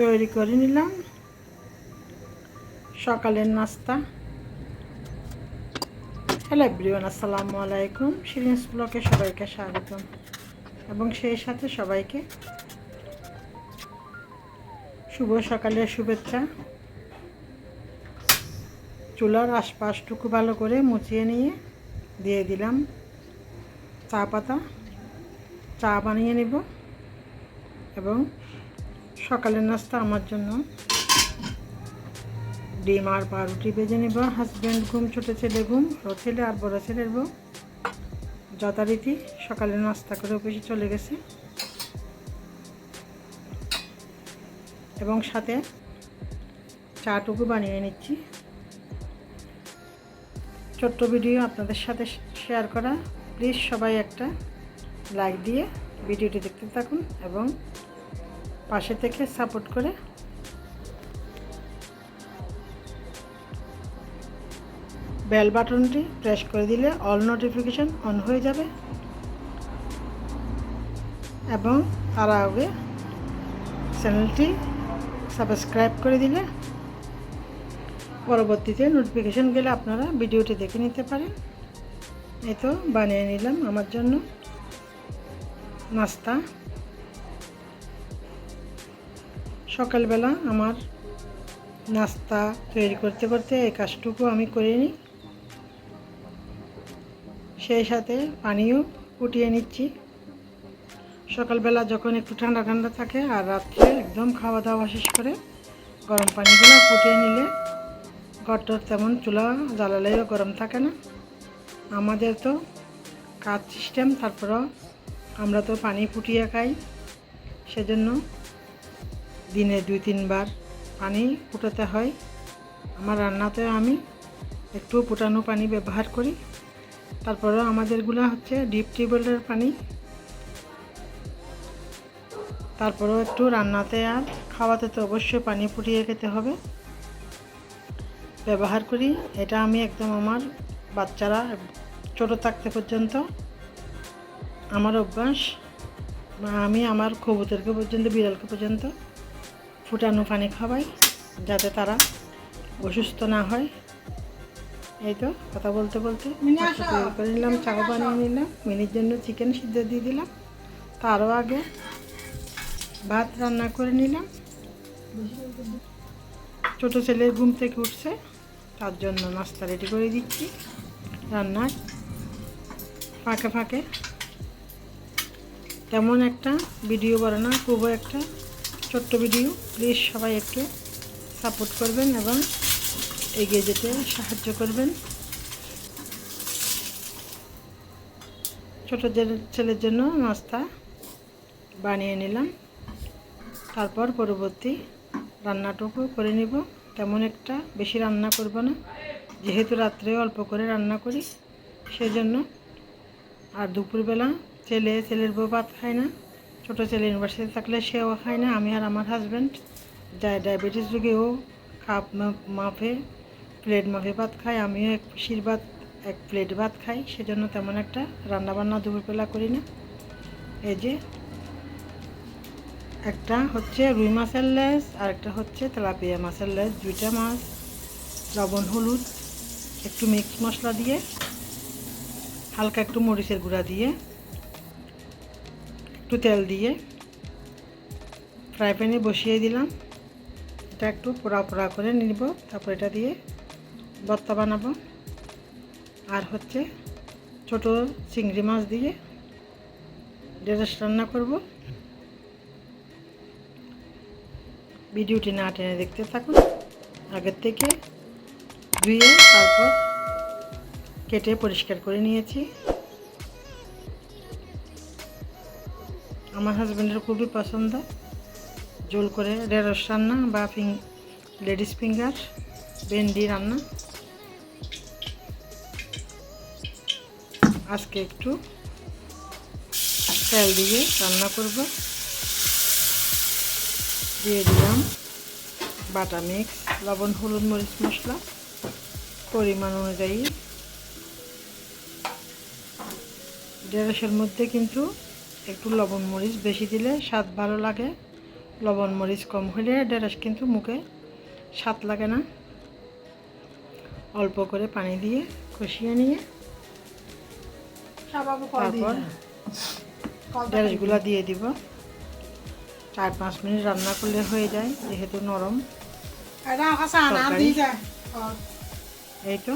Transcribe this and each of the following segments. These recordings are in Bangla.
তৈরি করে নিলাম সকালের নাস্তা। হ্যালো এভরিওয়ান, আসসালামু আলাইকুম। শিরিনস ব্লগে সবাইকে স্বাগতম এবং সেই সাথে সবাইকে শুভ সকালের শুভেচ্ছা। চুলার আশপাশটুকু ভালো করে মুছিয়ে নিয়ে দিয়ে দিলাম চা পাতা। চা বানিয়ে নেব এবং সকালের নাস্তা আমার জন্য ডিম আর পাউরুটি ভেজে নেব। হাজব্যান্ড ঘুম, ছোটো ছেলে ঘুম, ছেলে আর বড় ছেলের বউ যথারীতি সকালে নাস্তা করে অফিসে চলে গেছে এবং সাথে চাটুকু বানিয়ে নিচ্ছি। ছোট্ট ভিডিও আপনাদের সাথে শেয়ার করা, প্লিজ সবাই একটা লাইক দিয়ে ভিডিওটি দেখতে থাকুন এবং পাশে থেকে সাপোর্ট করে বেল বাটনটি প্রেস করে দিলে অল নোটিফিকেশন অন হয়ে যাবে এবং তার আগে চ্যানেলটি সাবস্ক্রাইব করে দিলে পরবর্তীতে নোটিফিকেশন গেলে আপনারা ভিডিওটি দেখে নিতে পারেন। এই তো বানিয়ে নিলাম আমার জন্য নাস্তা। সকালবেলা আমার নাস্তা তৈরি করতে করতে এই কাজটুকু আমি করে নিই, সেই সাথে পানিও ফুটিয়ে নিচ্ছি। সকালবেলা যখন একটু ঠান্ডা ঠান্ডা থাকে আর রাত্রে একদম খাওয়া দাওয়া শেষ করে গরম পানিগুলো ফুটিয়ে নিলে ঘরটার তেমন চুলা জ্বালালেও গরম থাকে না। আমাদের তো কাজ সিস্টেম, তারপরও আমরা তো পানি ফুটিয়ে খাই, সেজন্য দিনে 2-3 বার পানি ফুটাতে হয়। আমার রান্নাতে আমি একটু ফুটানো পানি ব্যবহার করি। তারপরেও আমাদেরগুলো হচ্ছে ডিপ টিউবওয়েলের পানি। তারপরেও একটু রান্নাতে আর খাওয়াতে তো অবশ্যই পানি ফুটিয়ে খেতে হবে, ব্যবহার করি। এটা আমি একদম আমার বাচ্চারা ছোটো থাকতে পর্যন্ত আমার অভ্যাস। আমি আমার কবুতরকে পর্যন্ত, বিড়ালকে পর্যন্ত ফুটানো পানি খাওয়াই যাতে তারা অসুস্থ না হয়। এই তো কথা বলতে বলতে তৈরি করে নিলাম, চাও বানিয়ে নিলাম। মিনির জন্য চিকেন সিদ্ধ দিয়ে দিলাম, তারও আগে ভাত রান্না করে নিলাম। ছোটো ছেলের ঘুম থেকে উঠছে, তার জন্য নাস্তা রেডি করে দিচ্ছি রান্নার ফাঁকে ফাঁকে। তেমন একটা ভিডিও করে না, খুবই একটা ছোট্ট ভিডিও। প্লিজ সবাই একটু সাপোর্ট করবেন এবং এগিয়ে যেতে সাহায্য করবেন। ছোটো ছেলের জন্য নাস্তা বানিয়ে নিলাম, তারপর পরবর্তী রান্নাটুকু করে নিব। তেমন একটা বেশি রান্না করব না, যেহেতু রাত্রে অল্প করে রান্না করি সেজন্য। আর দুপুরবেলা ছেলের বউ ভাত খায় না। ছোটো ছেলে ইউনিভার্সিটি থাকলে সেও খায় না। আমি আর আমার হাজব্যান্ড ডায়াবেটিস রোগীও কাপ মাপে, প্লেট মাপে ভাত খায়। আমিও এক প্লেট ভাত খাই, সেজন্য তেমন একটা রান্নাবান্না দুপুরবেলা করি না। এই যে একটা হচ্ছে রুই মাছের লেজ আর একটা হচ্ছে তেলাপিয়া মাছের লেজ, 2টা মাছ লবণ হলুদ একটু মিক্স মশলা দিয়ে, হালকা একটু মরিচের গুঁড়া দিয়ে, একটু তেল দিয়ে ফ্রাই প্যানে বসিয়ে দিলাম। এটা একটু পোড়া পোড়া করে নিব, তারপর এটা দিয়ে ভর্তা বানাবো। আর হচ্ছে ছোটো চিংড়ি মাছ দিয়ে ঢেঁড়স রান্না করব। ভিডিওটি না টেনে দেখতে থাকুন। আগের থেকে ধুয়ে তারপর কেটে পরিষ্কার করে নিয়েছি। আমার হাজব্যান্ডের খুবই পছন্দ ঝোল করে ঢেঁড়স রান্না বা লেডিস ফিঙ্গার ভেন্ডি রান্না। আজকে একটু তেল দিয়ে রান্না করব। দিয়ে দিলাম বাটা মিক্স, লবণ হলুদ মরিচ মশলা পরিমাণ অনুযায়ী। ঢেঁড়সের মধ্যে কিন্তু একটু লবণ মরিচ বেশি দিলে স্বাদ ভালো লাগে, লবণ মরিচ কম হলে ঢেঁড়স কিন্তু মুখে স্বাদ লাগে না। অল্প করে পানি দিয়ে কষিয়ে নিয়ে তারপর ঢেঁড়সগুলো দিয়ে দিব। 4-5 মিনিট রান্না করলে হয়ে যায়, যেহেতু নরম তরকারি। এই তো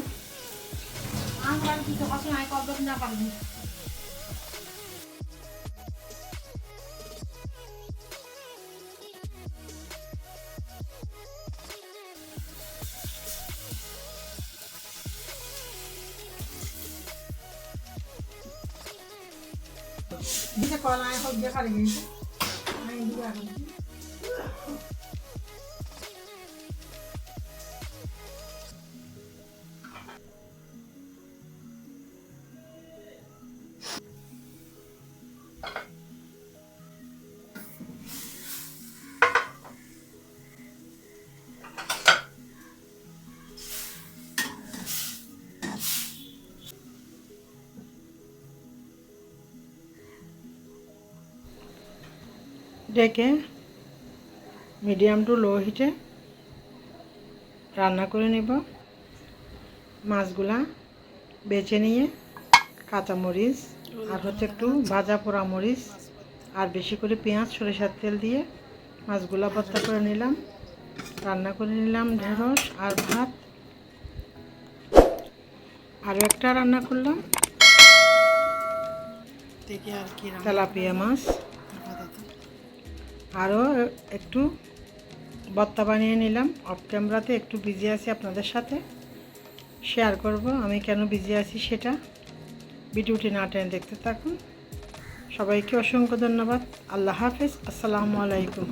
ডেকে মিডিয়াম টু লো হিটে রান্না করে নেব। মাছগুলা বেছে নিয়ে কাঁচামরিচ আর একটু ভাজা পোড়া মরিচ আর বেশি করে পেঁয়াজ সরিষার তেল দিয়ে মাছগুলা ভর্তা করে নিলাম। রান্না করে নিলাম ঢেঁড়স আর ভাত। আরও একটা রান্না করলাম তেলাপিয়া মাছ। আরও একটু ভর্তা বানিয়ে নিলাম। অফ ক্যামেরাতে একটু বিজি আছি, আপনাদের সাথে শেয়ার করব আমি কেন বিজি আছি সেটা। ভিডিওটি না টেনে দেখতে থাকুন। সবাইকে অসংখ্য ধন্যবাদ। আল্লাহ হাফেজ। আসসালামু আলাইকুম।